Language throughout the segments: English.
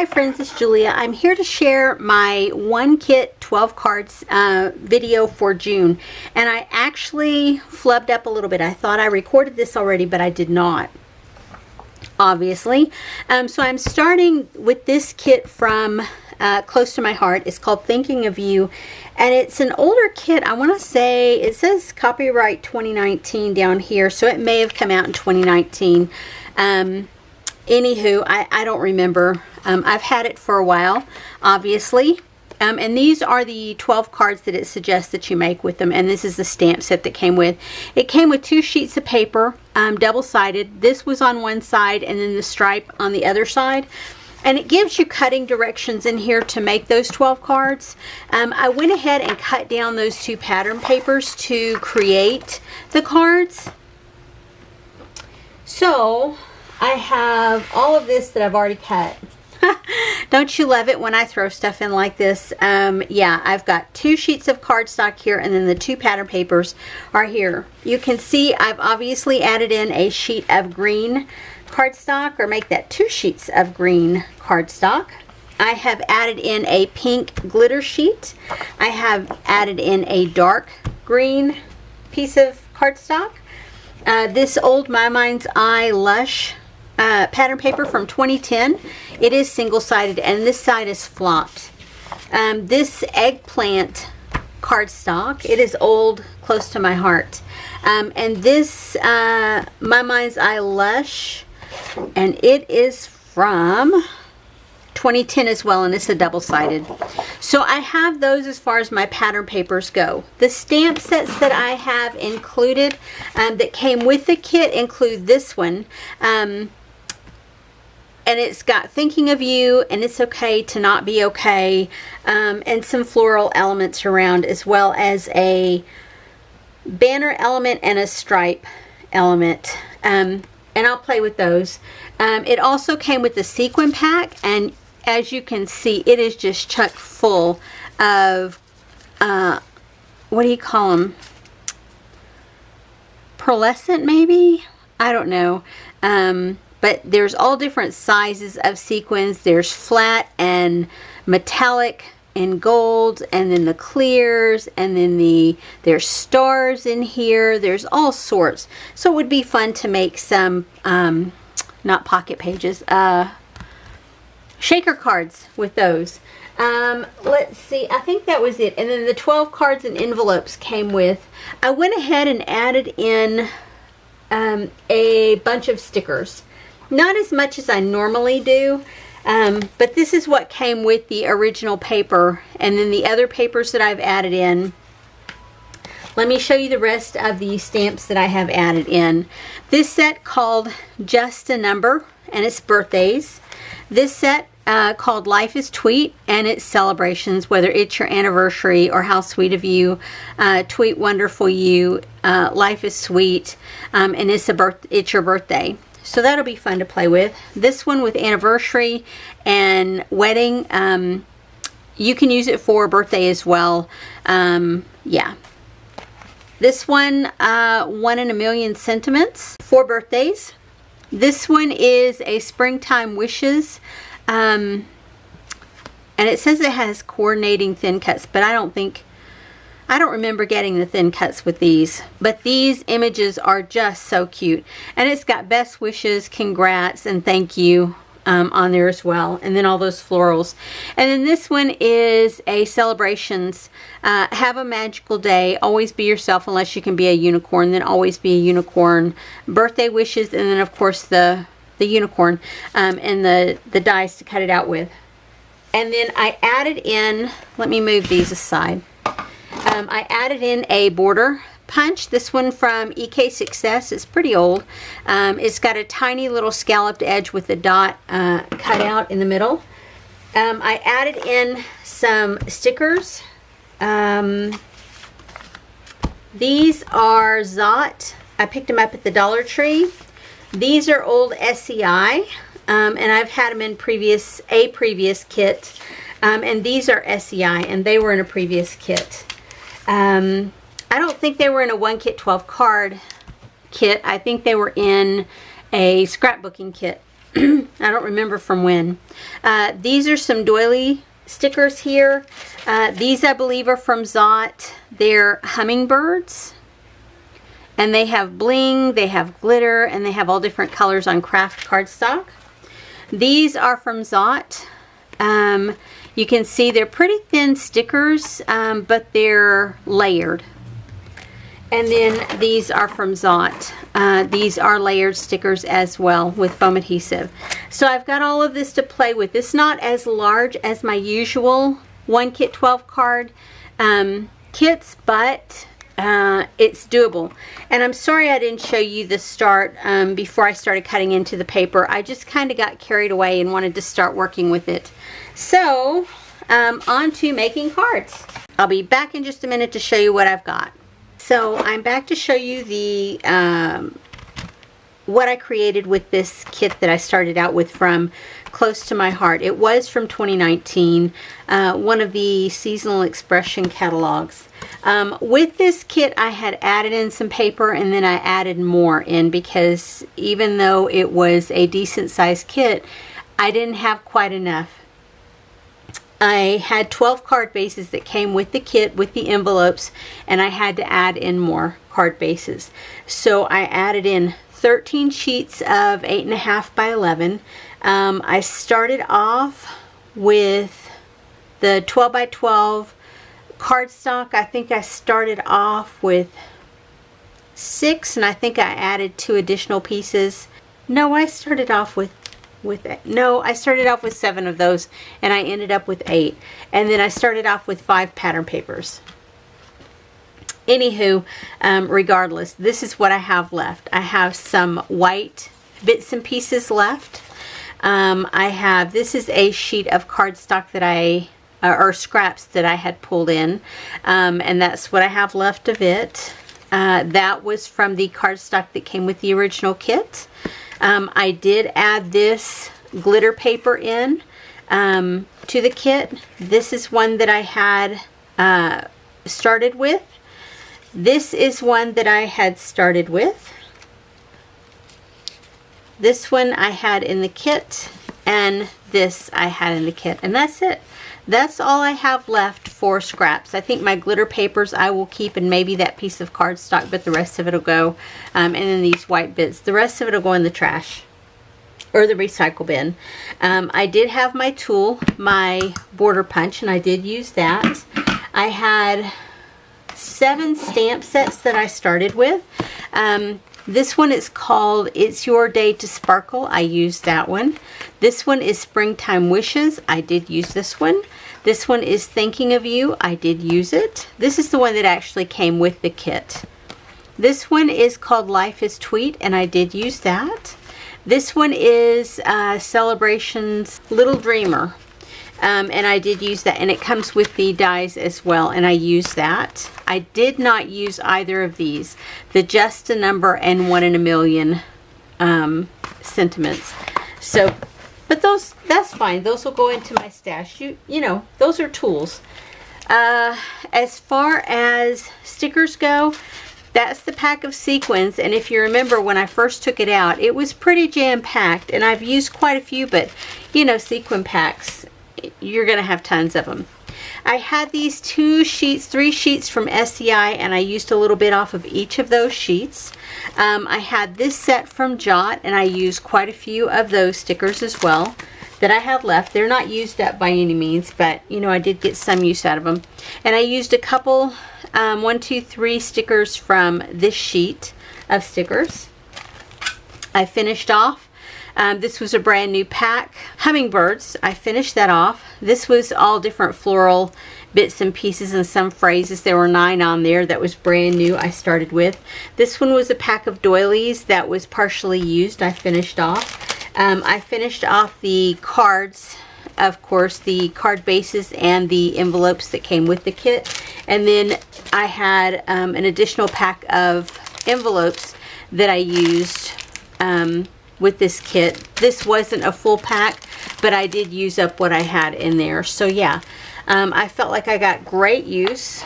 Hi friends, it's Julia. I'm here to share my 1 kit 12 cards video for June, and I actually flubbed up a little bit. I thought I recorded this already, but I did not, obviously. So I'm starting with this kit from close to my heart. It's called Thinking of You, and it's an older kit. I want to say it says copyright 2019 down here, so it may have come out in 2019. Anywho, I don't remember. I've had it for a while, obviously. And these are the 12 cards that it suggests that you make with them. And this is the stamp set that came with. It came with 2 sheets of paper, double-sided. This was on one side and then the stripe on the other side. And it gives you cutting directions in here to make those 12 cards. I went ahead and cut down those 2 pattern papers to create the cards. So I have all of this that I've already cut. Don't you love it when I throw stuff in like this? Yeah, I've got 2 sheets of cardstock here, and then the 2 pattern papers are here. You can see I've obviously added in a sheet of green cardstock, or make that 2 sheets of green cardstock. I have added in a pink glitter sheet. I have added in a dark green piece of cardstock. This old My Mind's Eye Lush pattern paper from 2010. It is single-sided, and this side is flopped. This eggplant cardstock, it is old, close to my heart. And this My Mind's Eye Lush, and it is from 2010 as well, and it's a double-sided. So I have those as far as my pattern papers go. The stamp sets that I have included that came with the kit include this one. And it's got Thinking of You, and It's Okay to Not Be Okay, and some floral elements around, as well as a banner element and a stripe element. And I'll play with those. It also came with the sequin pack, and as you can see, it is just chock full of, what do you call them? Pearlescent, maybe? I don't know. But there's all different sizes of sequins. There's flat and metallic and gold, and then the clears, and then there's stars in here. There's all sorts. So it would be fun to make some, not pocket pages, shaker cards with those. Let's see, I think that was it. And then the 12 cards and envelopes came with. I went ahead and added in a bunch of stickers. Not as much as I normally do, but this is what came with the original paper, and then the other papers that I've added in. Let me show you the rest of the stamps that I have added in. This set called Just a Number, and it's birthdays. This set called Life is Tweet, and it's celebrations, whether it's your anniversary or how sweet of you. Tweet wonderful you. Life is sweet, and it's your birthday. So that'll be fun to play with. This one with anniversary and wedding, you can use it for birthday as well. Yeah. This one, 1 in a Million Sentiments for birthdays. This one is a Springtime Wishes. And it says it has coordinating thin cuts, but I don't remember getting the thin cuts with these, but these images are just so cute. And it's got best wishes, congrats, and thank you on there as well. And then all those florals. And then this one is a celebrations. Have a magical day. Always be yourself unless you can be a unicorn. Then always be a unicorn. Birthday wishes, and then of course the unicorn and the dies to cut it out with. And then I added in, let me move these aside. I added in a border punch. This one from EK Success. It's pretty old. It's got a tiny little scalloped edge with a dot cut out in the middle. I added in some stickers. These are Zott. I picked them up at the Dollar Tree. These are old SCI, and I've had them in a previous kit. And these are SCI, and they were in a previous kit. I don't think they were in a 1 kit 12 card kit. I think they were in a scrapbooking kit. I don't remember from when. These are some doily stickers here. These I believe are from Zott. They're hummingbirds. And they have bling, they have glitter, and they have all different colors on craft cardstock. These are from Zott. You can see they're pretty thin stickers, but they're layered. And then these are from Zott. These are layered stickers as well with foam adhesive. So I've got all of this to play with. It's not as large as my usual 1 kit 12 card kits, but it's doable. And I'm sorry I didn't show you the start before I started cutting into the paper. I just kind of got carried away and wanted to start working with it. So on to making cards. I'll be back in just a minute to show you what I've got. So I'm back to show you the what I created with this kit that I started out with from Close to My Heart. It was from 2019, one of the seasonal expression catalogs. With this kit I had added in some paper, and then I added more in because even though it was a decent sized kit, I didn't have quite enough. I had 12 card bases that came with the kit, with the envelopes, and I had to add in more card bases. So I added in 13 sheets of 8.5 by 11. I started off with the 12 by 12 cardstock. I think I started off with 6, and I think I added 2 additional pieces. No, I started off with I started off with 7 of those, and I ended up with 8. And then I started off with 5 pattern papers. Anywho, regardless, this is what I have left. I have some white bits and pieces left. This is a sheet of cardstock that or scraps that I had pulled in, and that's what I have left of it. That was from the cardstock that came with the original kit. I did add this glitter paper in to the kit. This is one that I had started with. This is one that I had started with. This one I had in the kit, and this I had in the kit, and that's it. That's all I have left for scraps. I think my glitter papers I will keep, and maybe that piece of cardstock, but the rest of it will go, and then these white bits. The rest of it will go in the trash or the recycle bin. I did have my tool, my border punch, and I did use that. I had 7 stamp sets that I started with. This one is called It's Your Day to Sparkle. I used that one. This one is Springtime Wishes. I did use this one. This one is Thinking of You. I did use it. This is the one that actually came with the kit. This one is called Life is Tweet, and I did use that. This one is Celebrations Little Dreamer. And I did use that, and it comes with the dies as well, and I used that. I did not use either of these, the Just a Number and 1 in a Million sentiments. So, but that's fine. Those will go into my stash. You know, those are tools. As far as stickers go, that's the pack of sequins, and if you remember when I first took it out, it was pretty jam-packed, and I've used quite a few, but you know, sequin packs, you're going to have tons of them. I had these 3 sheets from SEI, and I used a little bit off of each of those sheets. I had this set from Jot, and I used quite a few of those stickers as well that I have left. They're not used up by any means, but you know, I did get some use out of them. And I used a couple 1, 2, 3 stickers from this sheet of stickers. I finished off. This was a brand new pack. Hummingbirds, I finished that off. This was all different floral bits and pieces and some phrases. There were 9 on there. That was brand new I started with. This one was a pack of doilies that was partially used. I finished off. I finished off the cards, of course, the card bases and the envelopes that came with the kit. And then I had an additional pack of envelopes that I used with this kit. This wasn't a full pack, but I did use up what I had in there. So yeah, I felt like I got great use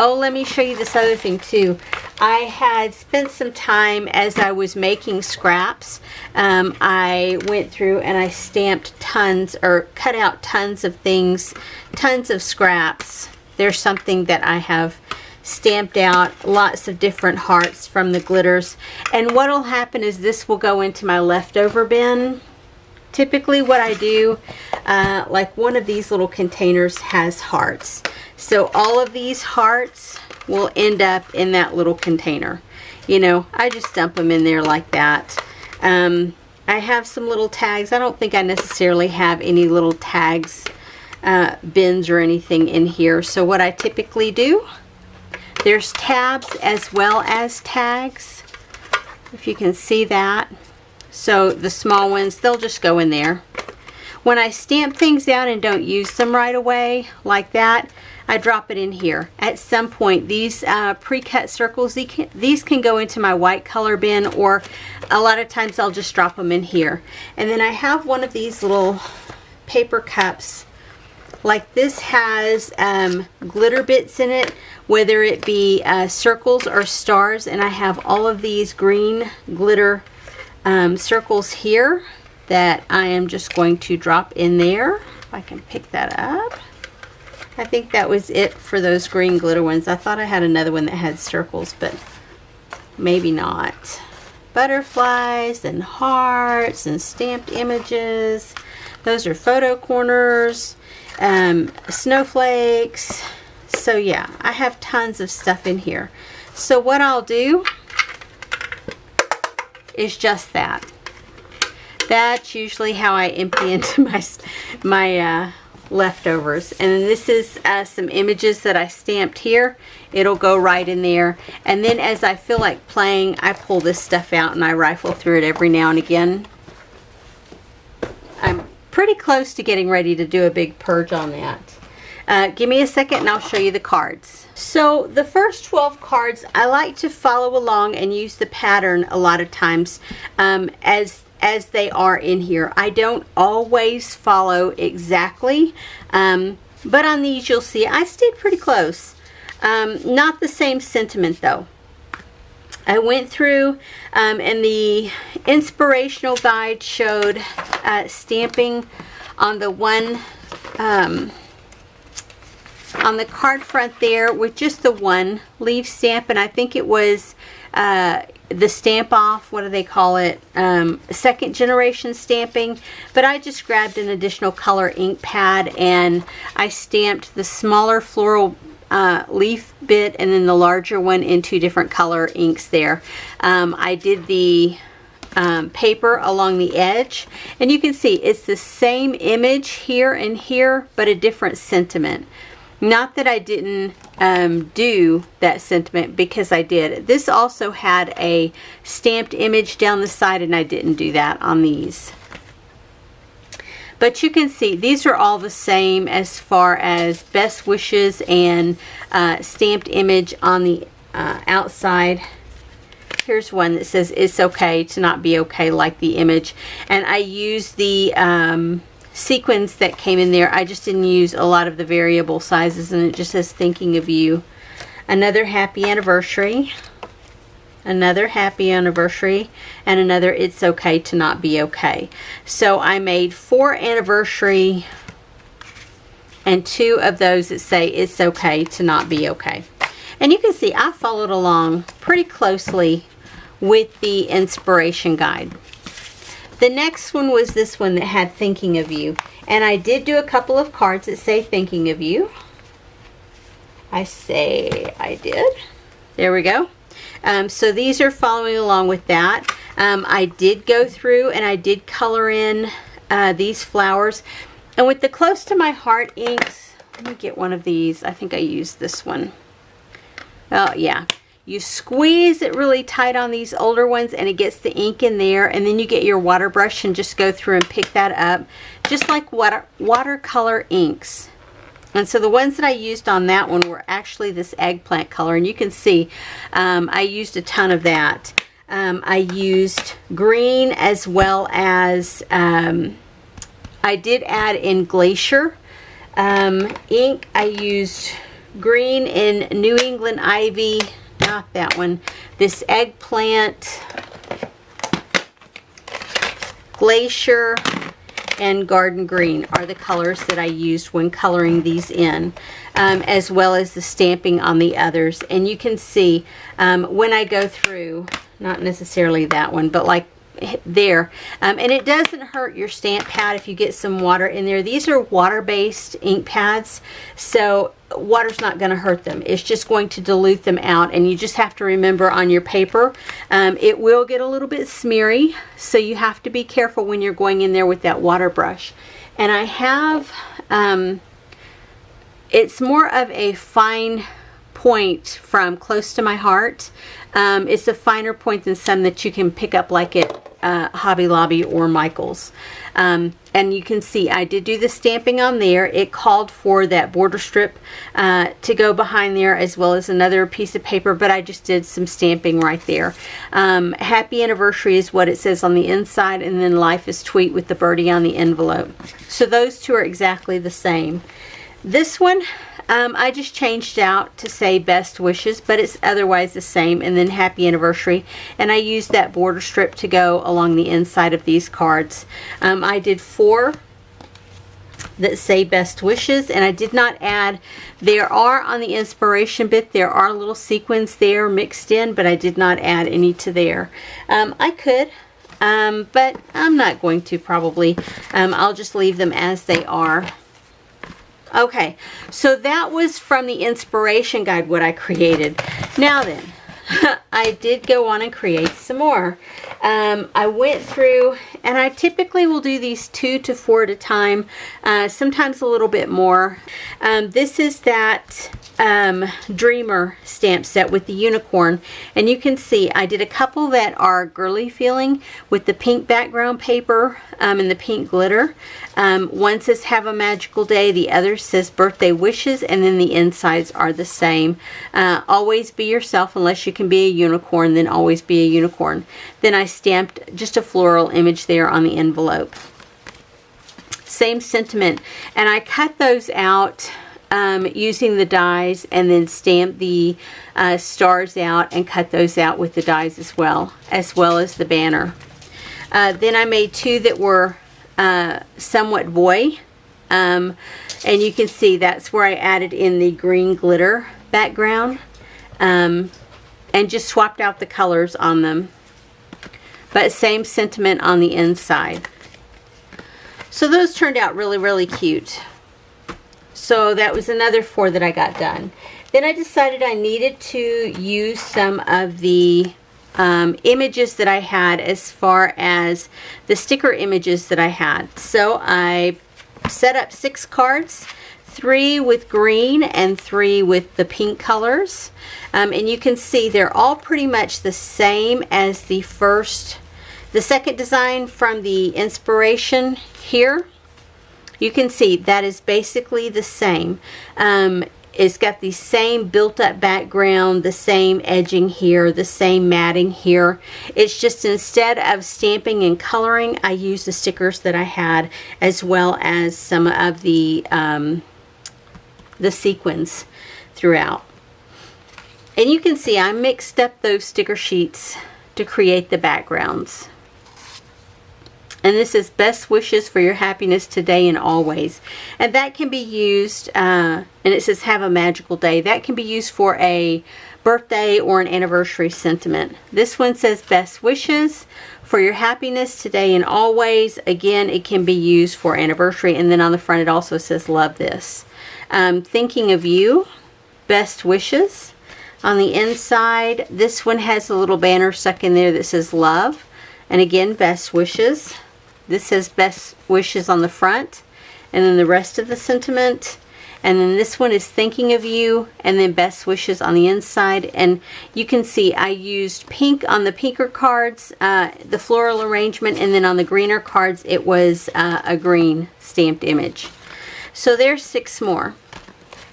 Oh, let me show you this other thing too. I had spent some time as I was making scraps. I went through and I stamped tons, or cut out tons of things, tons of scraps. There's something that I have stamped out, lots of different hearts from the glitters. And what will happen is this will go into my leftover bin. Typically what I do, like one of these little containers has hearts. So all of these hearts will end up in that little container. You know, I just dump them in there like that. I have some little tags. I don't think I necessarily have any little tags, bins or anything in here. So what I typically do, there's tabs as well as tags, if you can see that. So the small ones, they'll just go in there. When I stamp things out and don't use them right away like that, I drop it in here. At some point, these pre-cut circles, these can go into my white color bin, or a lot of times I'll just drop them in here. And then I have one of these little paper cups. Like this has glitter bits in it, whether it be circles or stars, and I have all of these green glitter circles here that I am just going to drop in there. If I can pick that up. I think that was it for those green glitter ones. I thought I had another one that had circles, but maybe not. Butterflies and hearts and stamped images. Those are photo corners. Snowflakes. So yeah, I have tons of stuff in here. So what I'll do is just that. That's usually how I empty into my leftovers. And this is some images that I stamped here. It'll go right in there. And then as I feel like playing, I pull this stuff out and I rifle through it every now and again. I'm pretty close to getting ready to do a big purge on that. Give me a second and I'll show you the cards. So the first 12 cards, I like to follow along and use the pattern a lot of times as they are in here. I don't always follow exactly, but on these you'll see I stayed pretty close. Not the same sentiment though. I went through and the inspirational guide showed stamping on the one on the card front there with just the one leaf stamp, and I think it was the stamp off, what do they call it, second generation stamping. But I just grabbed an additional color ink pad and I stamped the smaller floral leaf bit and then the larger one in two different color inks there. I did the paper along the edge, and you can see it's the same image here and here, but a different sentiment. Not that I didn't do that sentiment, because I did. This also had a stamped image down the side, and I didn't do that on these. But you can see these are all the same as far as best wishes and stamped image on the outside. Here's one that says it's okay to not be okay, like the image. And I used the sequins that came in there. I just didn't use a lot of the variable sizes, and it just says thinking of you. Another happy anniversary. Another happy anniversary, and another it's okay to not be okay. So I made 4 anniversary and 2 of those that say it's okay to not be okay. And you can see I followed along pretty closely with the inspiration guide. The next one was this one that had thinking of you, and I did do a couple of cards that say thinking of you. I did. There we go. So these are following along with that. I did go through and I did color in these flowers. And with the Close to My Heart inks, let me get one of these. I think I used this one. Oh yeah. You squeeze it really tight on these older ones and it gets the ink in there, and then you get your water brush and just go through and pick that up, just like watercolor inks. And so the ones that I used on that one were actually this eggplant color, and you can see I used a ton of that. I used green as well as I did add in Glacier ink. I used green in New England Ivy, not that one, this eggplant, glacier, and garden green are the colors that I used when coloring these in, as well as the stamping on the others. And you can see when I go through, not necessarily that one, but like there, and it doesn't hurt your stamp pad if you get some water in there. These are water-based ink pads, so water's not going to hurt them. It's just going to dilute them out, and you just have to remember on your paper, it will get a little bit smeary, so you have to be careful when you're going in there with that water brush. And I have, it's more of a fine point from Close to My Heart. It's a finer point than some that you can pick up like at Hobby Lobby or Michael's. And you can see I did do the stamping on there. It called for that border strip to go behind there, as well as another piece of paper, but I just did some stamping right there. Happy Anniversary is what it says on the inside, and then Life is Tweet with the birdie on the envelope. So those two are exactly the same. This one, I just changed out to say Best Wishes, but it's otherwise the same, and then Happy Anniversary. And I used that border strip to go along the inside of these cards. I did 4 that say Best Wishes, and I did not add, there are on the inspiration bit, there are little sequins there mixed in, but I did not add any to there. I could, but I'm not going to probably. I'll just leave them as they are. Okay, so that was from the inspiration guide what I created. Now then, I did go on and create some more. I went through, and I typically will do these 2 to 4 at a time, sometimes a little bit more. This is that Dreamer stamp set with the unicorn, and you can see I did a couple that are girly feeling with the pink background paper and the pink glitter. One says Have a Magical Day, the other says Birthday Wishes, and then the insides are the same. Always be yourself, unless you can be a unicorn, then always be a unicorn. Then I stamped just a floral image there on the envelope. Same sentiment, and I cut those out using the dies, and then stamp the stars out and cut those out with the dies as well as the banner. Then I made 2 that were somewhat boy, and you can see that's where I added in the green glitter background, and just swapped out the colors on them, but same sentiment on the inside. So those turned out really, really cute. So that was another 4 that I got done. Then I decided I needed to use some of the images that I had, as far as the sticker images that I had. So I set up 6 cards, 3 with green and 3 with the pink colors. And you can see they're all pretty much the same as the second design from the inspiration here. You can see that is basically the same. It's got the same built up background, the same edging here, the same matting here. It's just instead of stamping and coloring, I used the stickers that I had, as well as some of the sequins throughout. And you can see I mixed up those sticker sheets to create the backgrounds. And this is Best Wishes for your happiness today and always. And that can be used, and it says Have a Magical Day. That can be used for a birthday or an anniversary sentiment. This one says Best Wishes for your happiness today and always. Again, it can be used for anniversary. And then on the front it also says Love This. Thinking of You, Best Wishes. On the inside, this one has a little banner stuck in there that says Love. And again, Best Wishes. This says Best Wishes on the front, and then the rest of the sentiment. And then this one is Thinking of You, and then Best Wishes on the inside. And you can see I used pink on the pinker cards, the floral arrangement, and then on the greener cards it was a green stamped image. So there's 6 more.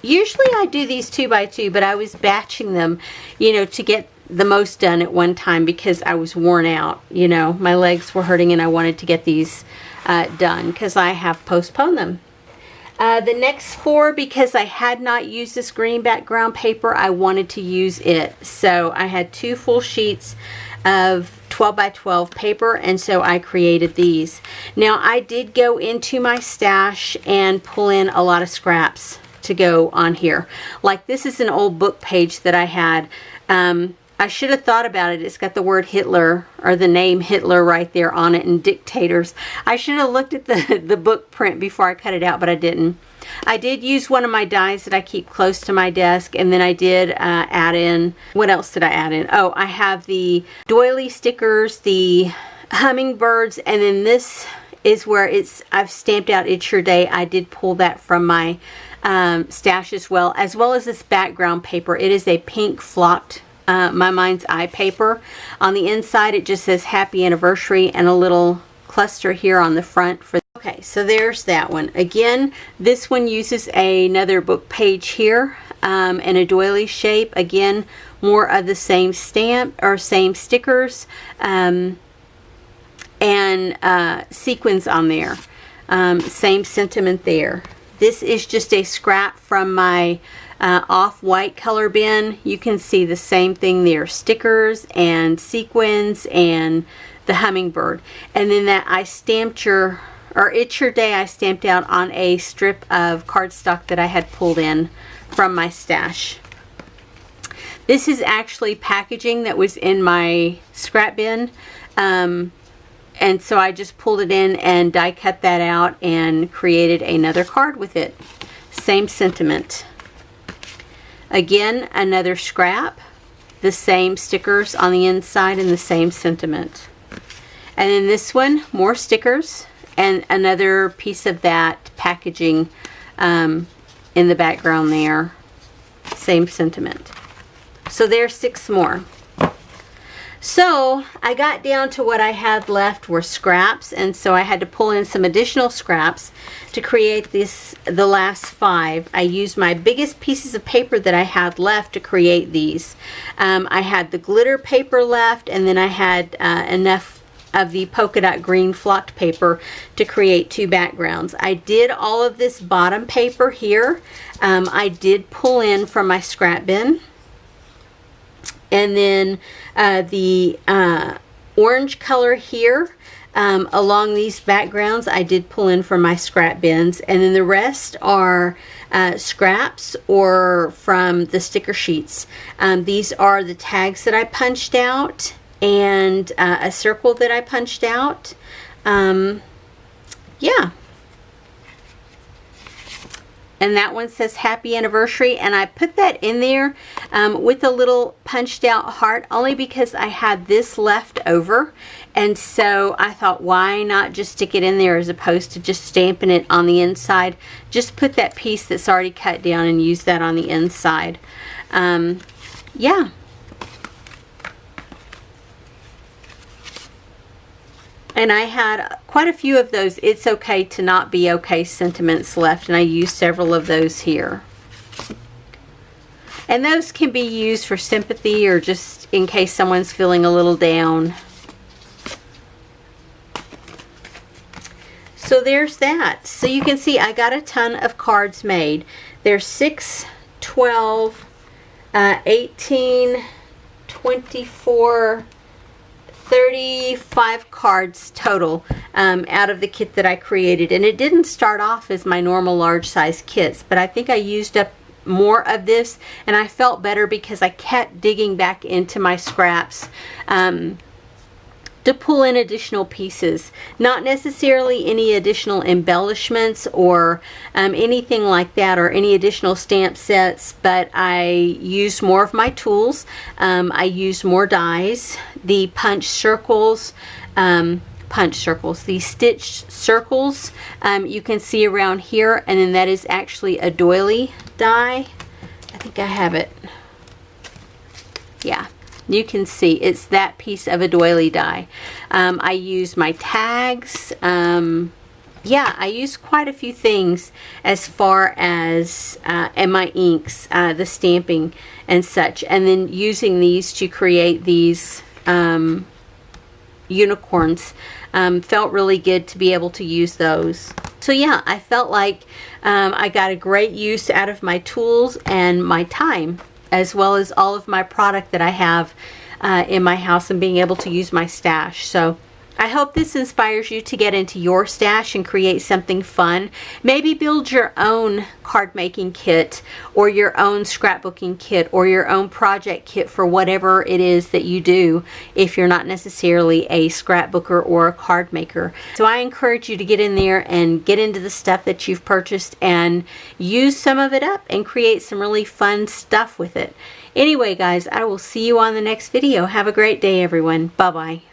Usually I do these 2 by 2, but I was batching them, you know, to get the most done at one time because I was worn out. You know, my legs were hurting and I wanted to get these done because I have postponed them. The next 4, because I had not used this green background paper, I wanted to use it. So I had 2 full sheets of 12 by 12 paper, and so I created these. Now I did go into my stash and pull in a lot of scraps to go on here. Like this is an old book page that I had. I should have thought about it. It's got the word Hitler, or the name Hitler right there on it, and dictators. I should have looked at the book print before I cut it out, but I didn't. I did use one of my dies that I keep close to my desk, and then I did add in, what else did I add in? Oh, I have the doily stickers, the hummingbirds, and then this is where I've stamped out It's Your Day. I did pull that from my stash as well as this background paper. It is a pink flocked My Mind's Eye paper. On the inside it just says happy anniversary and a little cluster here on the front. Okay, so there's that one. Again, this one uses another book page here in a doily shape. Again, more of the same stamp or same stickers and sequins on there. Same sentiment there. This is just a scrap from my off-white color bin. You can see the same thing there, stickers and sequins and the hummingbird. And then that I stamped It's Your Day I stamped out on a strip of cardstock that I had pulled in from my stash. This is actually packaging that was in my scrap bin, and so I just pulled it in and die cut that out and created another card with it. Same sentiment. Again, another scrap, the same stickers on the inside and the same sentiment. And then this one, more stickers and another piece of that packaging in the background there. Same sentiment. So there's 6 more. So I got down to what I had left were scraps, and so I had to pull in some additional scraps to create the last 5. I used my biggest pieces of paper that I had left to create these. I had the glitter paper left, and then I had enough of the polka dot green flocked paper to create 2 backgrounds. I did all of this bottom paper here. I did pull in from my scrap bin. And then the orange color here along these backgrounds I did pull in from my scrap bins, and then the rest are scraps or from the sticker sheets. These are the tags that I punched out and a circle that I punched out. Yeah. And that one says happy anniversary, and I put that in there with a little punched out heart only because I had this left over, and so I thought, why not just stick it in there as opposed to just stamping it on the inside. Just put that piece that's already cut down and use that on the inside. Yeah. And I had quite a few of those It's Okay to Not Be Okay sentiments left, and I used several of those here. And those can be used for sympathy or just in case someone's feeling a little down. So there's that. So you can see I got a ton of cards made. There's 6, 12, 18, 24, 35 cards total out of the kit that I created, and it didn't start off as my normal large size kits, but I think I used up more of this, and I felt better because I kept digging back into my scraps to pull in additional pieces. Not necessarily any additional embellishments or anything like that, or any additional stamp sets, but I used more of my tools. I used more dies, the punch circles, the stitched circles you can see around here, and then that is actually a doily die. I think I have it. Yeah. You can see it's that piece of a doily die. I use my tags. Yeah, I use quite a few things as far as and my inks, the stamping and such, and then using these to create these unicorns. Felt really good to be able to use those. So yeah, I felt like I got a great use out of my tools and my time, as well as all of my product that I have in my house and being able to use my stash. So I hope this inspires you to get into your stash and create something fun. Maybe build your own card making kit, or your own scrapbooking kit, or your own project kit for whatever it is that you do if you're not necessarily a scrapbooker or a card maker. So I encourage you to get in there and get into the stuff that you've purchased and use some of it up and create some really fun stuff with it. Anyway, guys, I will see you on the next video. Have a great day, everyone. Bye-bye.